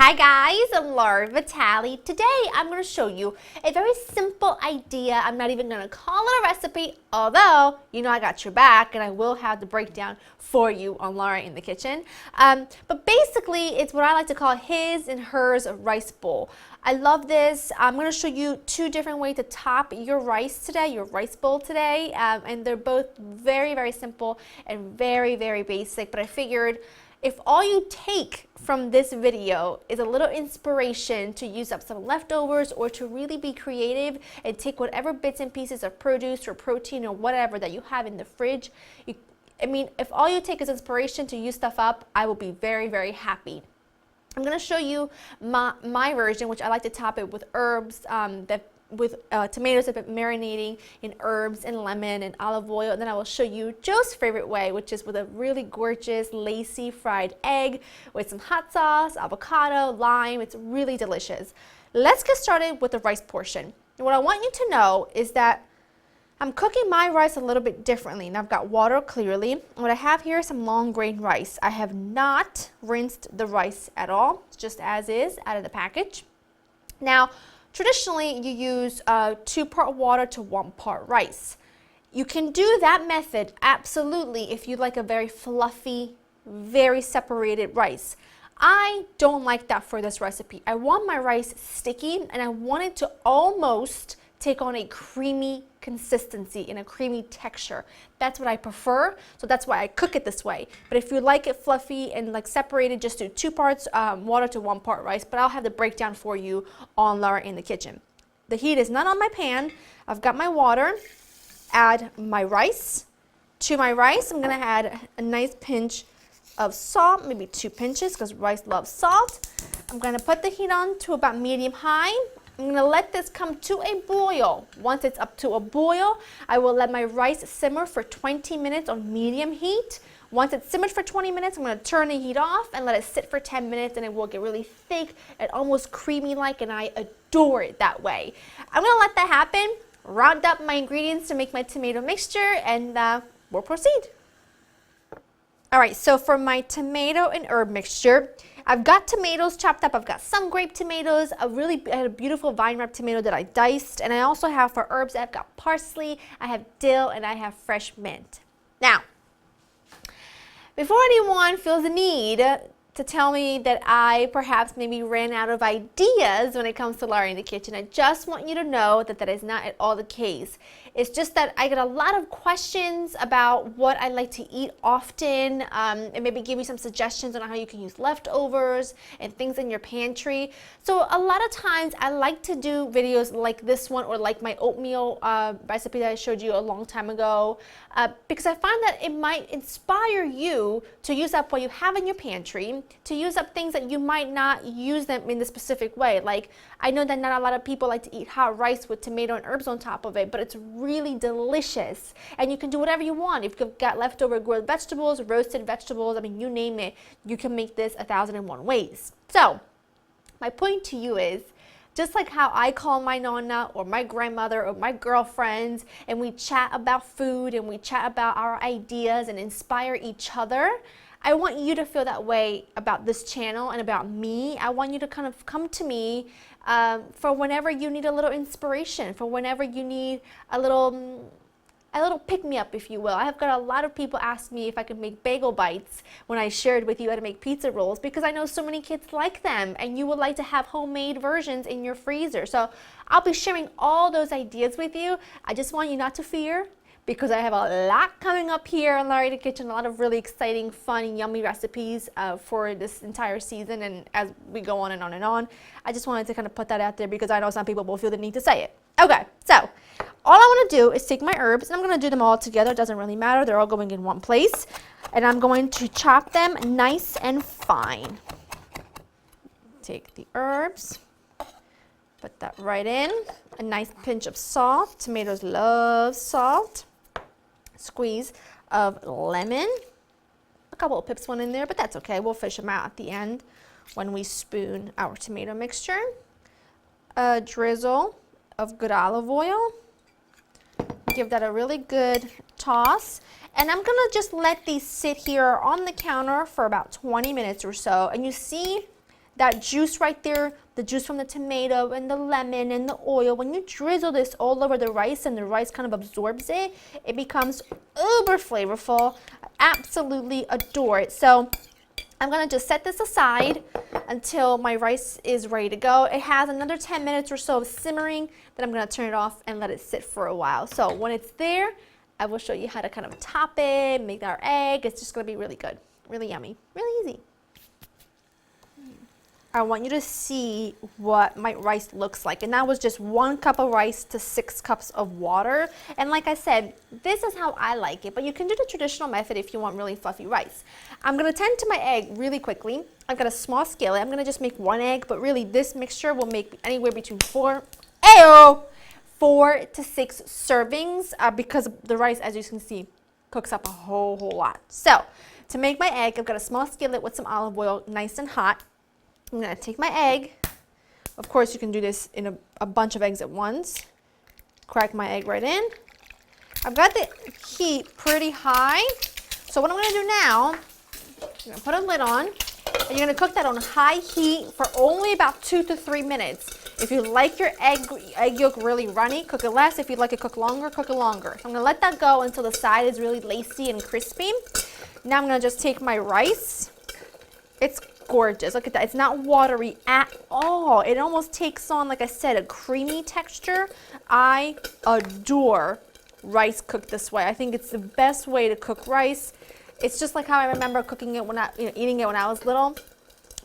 Hi guys, I'm Laura Vitale. Today I'm going to show you a very simple idea. I'm not even going to call it a recipe, although you know I got your back and I will have the breakdown for you on Laura in the Kitchen. But basically it's what I like to call his and hers rice bowl. I love this. I'm going to show you two different ways to top your rice today, your rice bowl today, and they're both very, very simple and very, very basic, but I figured if all you take from this video is a little inspiration to use up some leftovers or to really be creative and take whatever bits and pieces of produce or protein or whatever that you have in the fridge, if all you take is inspiration to use stuff up, I will be very, very happy. I'm going to show you my version, which I like to top it with herbs with tomatoes that have been marinating in herbs and lemon and olive oil. And then I will show you Joe's favorite way, which is with a really gorgeous lacy fried egg with some hot sauce, avocado, lime. It's really delicious. Let's get started with the rice portion. And what I want you to know is that I'm cooking my rice a little bit differently. And I've got water clearly. What I have here is some long grain rice. I have not rinsed the rice at all. It's just as is out of the package. Now, traditionally, you use 2-part water to 1-part rice. You can do that method absolutely if you like a very fluffy, very separated rice. I don't like that for this recipe. I want my rice sticky and I want it to almost take on a creamy consistency and a creamy texture. That's what I prefer, so that's why I cook it this way. But if you like it fluffy and like separated, just do 2 parts water to 1 part rice, but I'll have the breakdown for you on Laura in the Kitchen. The heat is not on my pan. I've got my water, add my rice. To my rice, I'm gonna add a nice pinch of salt, maybe 2 pinches because rice loves salt. I'm gonna put the heat on to about medium-high. I'm going to let this come to a boil. Once it's up to a boil, I will let my rice simmer for 20 minutes on medium heat. Once it's simmered for 20 minutes, I'm going to turn the heat off and let it sit for 10 minutes and it will get really thick and almost creamy-like, and I adore it that way. I'm going to let that happen, round up my ingredients to make my tomato mixture, and we'll proceed. All right, so for my tomato and herb mixture, I've got tomatoes chopped up. I've got some grape tomatoes, I had a beautiful vine-ripe tomato that I diced, and I also have for herbs, I've got parsley, I have dill, and I have fresh mint. Now, before anyone feels the need to tell me that I perhaps maybe ran out of ideas when it comes to Laura in the Kitchen, I just want you to know that that is not at all the case. It's just that I get a lot of questions about what I like to eat often, and maybe give you some suggestions on how you can use leftovers and things in your pantry. So a lot of times I like to do videos like this one or like my oatmeal recipe that I showed you a long time ago, because I find that it might inspire you to use up what you have in your pantry, to use up things that you might not use them in the specific way. Like, I know that not a lot of people like to eat hot rice with tomato and herbs on top of it, but it's really delicious. And you can do whatever you want. If you've got leftover grilled vegetables, roasted vegetables, I mean, you name it, you can make this 1,001 ways. So, my point to you is, just like how I call my nonna or my grandmother or my girlfriends and we chat about food and we chat about our ideas and inspire each other, I want you to feel that way about this channel and about me. I want you to kind of come to me for whenever you need a little inspiration, for whenever you need a little pick-me-up, if you will. I have got a lot of people ask me if I could make bagel bites when I shared with you how to make pizza rolls, because I know so many kids like them and you would like to have homemade versions in your freezer. So I'll be sharing all those ideas with you. I just want you not to fear, because I have a lot coming up here on Laura in the Kitchen, a lot of really exciting, fun, yummy recipes for this entire season and as we go on and on and on. I just wanted to kind of put that out there because I know some people will feel the need to say it. Okay, so all I want to do is take my herbs, and I'm going to do them all together. It doesn't really matter. They're all going in one place. And I'm going to chop them nice and fine. Take the herbs, put that right in. A nice pinch of salt. Tomatoes love salt. Squeeze of lemon. A couple of pips went in there, but that's okay. We'll fish them out at the end when we spoon our tomato mixture. A drizzle of good olive oil. Give that a really good toss. And I'm gonna just let these sit here on the counter for about 20 minutes or so. And you see that juice right there, the juice from the tomato and the lemon and the oil, when you drizzle this all over the rice and the rice kind of absorbs it, it becomes uber flavorful. I absolutely adore it. So I'm going to just set this aside until my rice is ready to go. It has another 10 minutes or so of simmering, then I'm going to turn it off and let it sit for a while. So when it's there, I will show you how to kind of top it, make our egg. It's just going to be really good, really yummy, really easy. I want you to see what my rice looks like. And that was just 1 cup of rice to 6 cups of water. And like I said, this is how I like it, but you can do the traditional method if you want really fluffy rice. I'm gonna tend to my egg really quickly. I've got a small skillet. I'm gonna just make 1 egg, but really this mixture will make anywhere between 4 to 6 servings because the rice, as you can see, cooks up a whole lot. So to make my egg, I've got a small skillet with some olive oil, nice and hot. I'm going to take my egg. Of course, you can do this in a bunch of eggs at once. Crack my egg right in. I've got the heat pretty high. So what I'm going to do now, I'm going to put a lid on. And you're going to cook that on high heat for only about 2 to 3 minutes. If you like your egg yolk really runny, cook it less. If you'd like it cook longer, cook it longer. So I'm going to let that go until the side is really lacy and crispy. Now I'm going to just take my rice. It's gorgeous. Look at that. It's not watery at all. It almost takes on, like I said, a creamy texture. I adore rice cooked this way. I think it's the best way to cook rice. It's just like how I remember cooking it when eating it when I was little.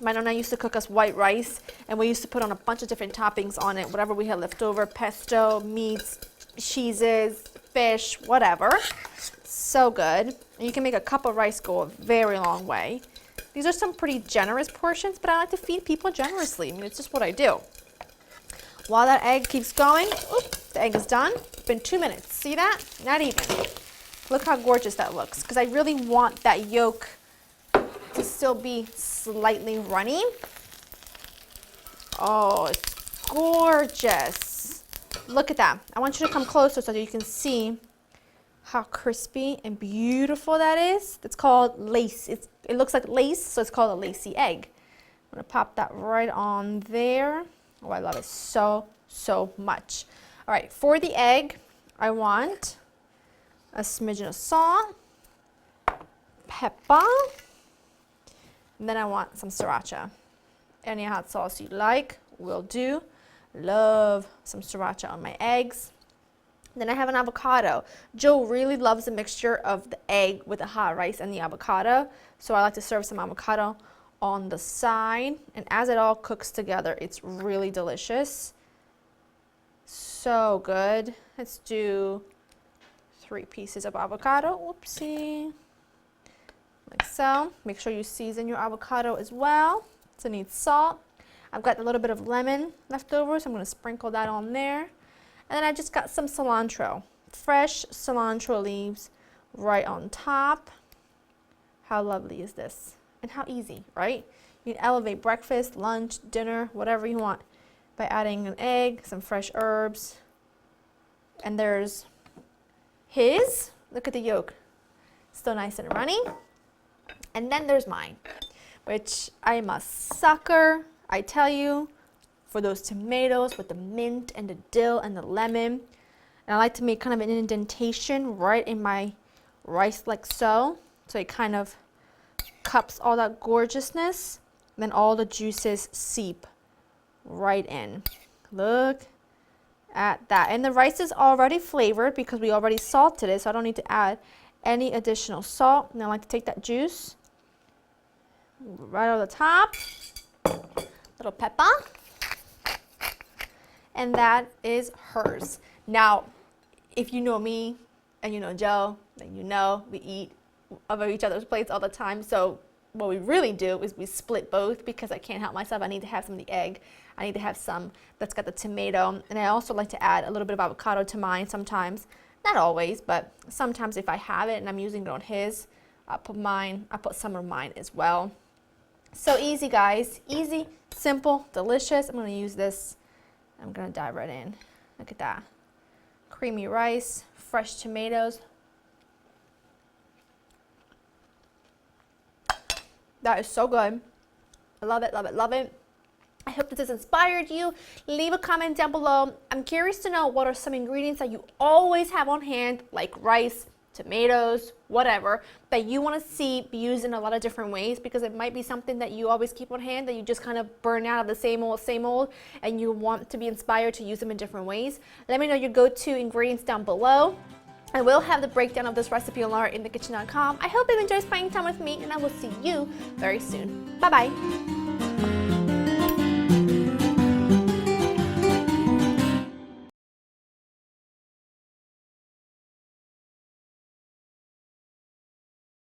My nonna used to cook us white rice, and we used to put on a bunch of different toppings on it, whatever we had left over, pesto, meats, cheeses, fish, whatever. So good. And you can make a cup of rice go a very long way. These are some pretty generous portions, but I like to feed people generously. I mean, it's just what I do. While that egg keeps going, the egg is done. It's been 2 minutes. See that? Not even. Look how gorgeous that looks, because I really want that yolk to still be slightly runny. Oh, it's gorgeous. Look at that. I want you to come closer so that you can see how crispy and beautiful that is. It's called lace. It looks like lace, so it's called a lacy egg. I'm gonna pop that right on there. Oh, I love it so much. All right, for the egg, I want a smidgen of salt, pepper, and then I want some sriracha. Any hot sauce you like will do. Love some sriracha on my eggs. Then I have an avocado. Joe really loves the mixture of the egg with the hot rice and the avocado. So I like to serve some avocado on the side. And as it all cooks together, it's really delicious. So good. Let's do 3 pieces of avocado. Whoopsie. Like so. Make sure you season your avocado as well. So it needs salt. I've got a little bit of lemon left over, so I'm going to sprinkle that on there. And then I just got some cilantro, fresh cilantro leaves right on top. How lovely is this? And how easy, right? You can elevate breakfast, lunch, dinner, whatever you want by adding an egg, some fresh herbs. And there's his. Look at the yolk. Still nice and runny. And then there's mine, which I am a sucker, I tell you, for those tomatoes with the mint and the dill and the lemon. And I like to make kind of an indentation right in my rice like so. So it kind of cups all that gorgeousness. And then all the juices seep right in. Look at that. And the rice is already flavored because we already salted it, so I don't need to add any additional salt. And I like to take that juice right over the top. Little pepper. And that is hers. Now, if you know me and you know Joe, then you know we eat over each other's plates all the time. So what we really do is we split both because I can't help myself. I need to have some of the egg. I need to have some that's got the tomato. And I also like to add a little bit of avocado to mine sometimes. Not always, but sometimes if I have it and I'm using it on his, I'll put some of mine as well. So easy, guys. Easy, simple, delicious. I'm going to use this. I'm going to dive right in. Look at that. Creamy rice, fresh tomatoes. That is so good. I love it, love it, love it. I hope this has inspired you. Leave a comment down below. I'm curious to know what are some ingredients that you always have on hand, like rice, tomatoes, whatever, that you want to see be used in a lot of different ways, because it might be something that you always keep on hand that you just kind of burn out of the same old, and you want to be inspired to use them in different ways. Let me know your go-to ingredients down below. I will have the breakdown of this recipe on laurainthekitchen.com. I hope you enjoy spending time with me, and I will see you very soon. Bye-bye.